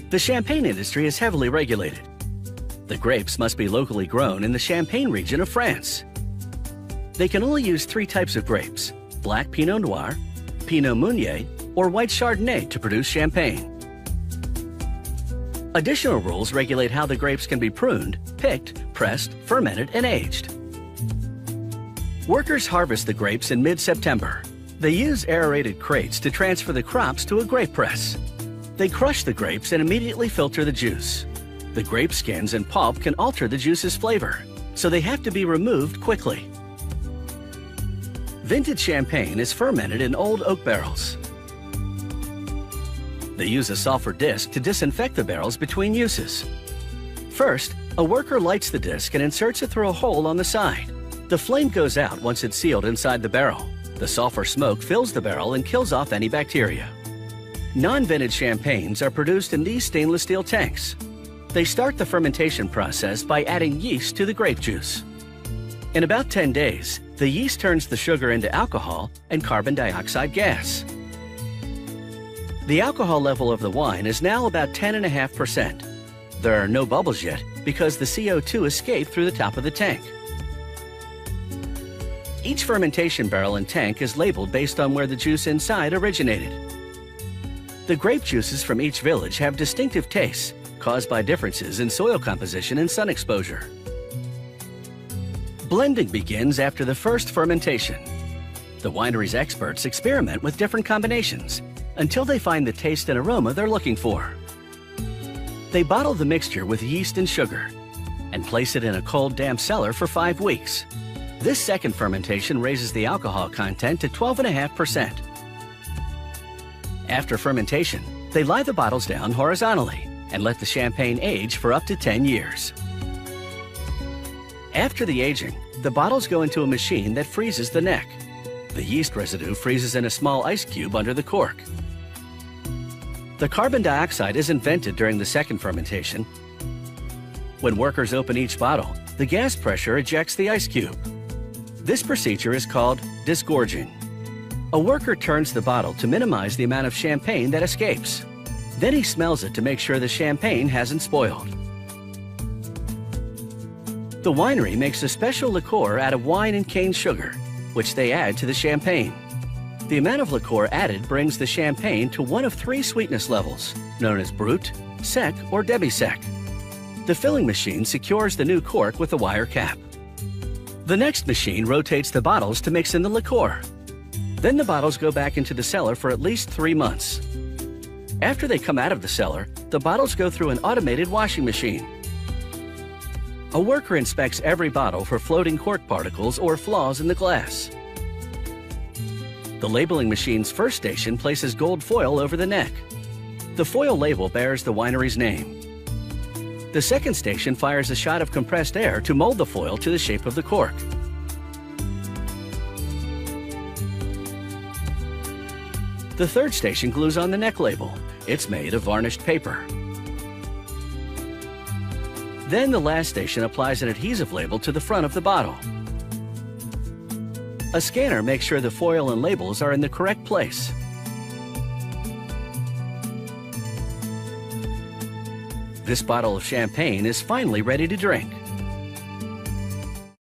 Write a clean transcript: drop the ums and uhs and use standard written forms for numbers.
The champagne industry is heavily regulated. The grapes must be locally grown in the Champagne region of France. They can only use 3 types of grapes: black Pinot Noir, Pinot Meunier, or white Chardonnay to produce champagne. Additional rules regulate how the grapes can be pruned, picked, pressed, fermented, and aged. Workers harvest the grapes in mid-September. They use aerated crates to transfer the crops to a grape press. They crush the grapes and immediately filter the juice. The grape skins and pulp can alter the juice's flavor, so they have to be removed quickly. Vintage champagne is fermented in old oak barrels. They use a sulfur disc to disinfect the barrels between uses. First, a worker lights the disc and inserts it through a hole on the side. The flame goes out once it's sealed inside the barrel. The sulfur smoke fills the barrel and kills off any bacteria. Non-vintage champagnes are produced in these stainless steel tanks. They start the fermentation process by adding yeast to the grape juice. In about 10 days, the yeast turns the sugar into alcohol and carbon dioxide gas. The alcohol level of the wine is now about 10.5%. There are no bubbles yet because the CO2 escaped through the top of the tank. Each fermentation barrel and tank is labeled based on where the juice inside originated. The grape juices from each village have distinctive tastes caused by differences in soil composition and sun exposure. Blending begins after the first fermentation. The winery's experts experiment with different combinations until they find the taste and aroma they're looking for. They bottle the mixture with yeast and sugar and place it in a cold, damp cellar for 5 weeks. This second fermentation raises the alcohol content to 12.5%. After fermentation, they lie the bottles down horizontally and let the champagne age for up to 10 years. After the aging, the bottles go into a machine that freezes the neck. The yeast residue freezes in a small ice cube under the cork. The carbon dioxide isn't vented during the second fermentation. When workers open each bottle, the gas pressure ejects the ice cube. This procedure is called disgorging. A worker turns the bottle to minimize the amount of champagne that escapes. Then he smells it to make sure the champagne hasn't spoiled. The winery makes a special liqueur out of wine and cane sugar, which they add to the champagne. The amount of liqueur added brings the champagne to one of 3 sweetness levels, known as Brut, Sec, or Demi-Sec. The filling machine secures the new cork with a wire cap. The next machine rotates the bottles to mix in the liqueur. Then the bottles go back into the cellar for at least 3 months. After they come out of the cellar, the bottles go through an automated washing machine. A worker inspects every bottle for floating cork particles or flaws in the glass. The labeling machine's first station places gold foil over the neck. The foil label bears the winery's name. The second station fires a shot of compressed air to mold the foil to the shape of the cork. The third station glues on the neck label. It's made of varnished paper. Then the last station applies an adhesive label to the front of the bottle. A scanner makes sure the foil and labels are in the correct place. This bottle of champagne is finally ready to drink.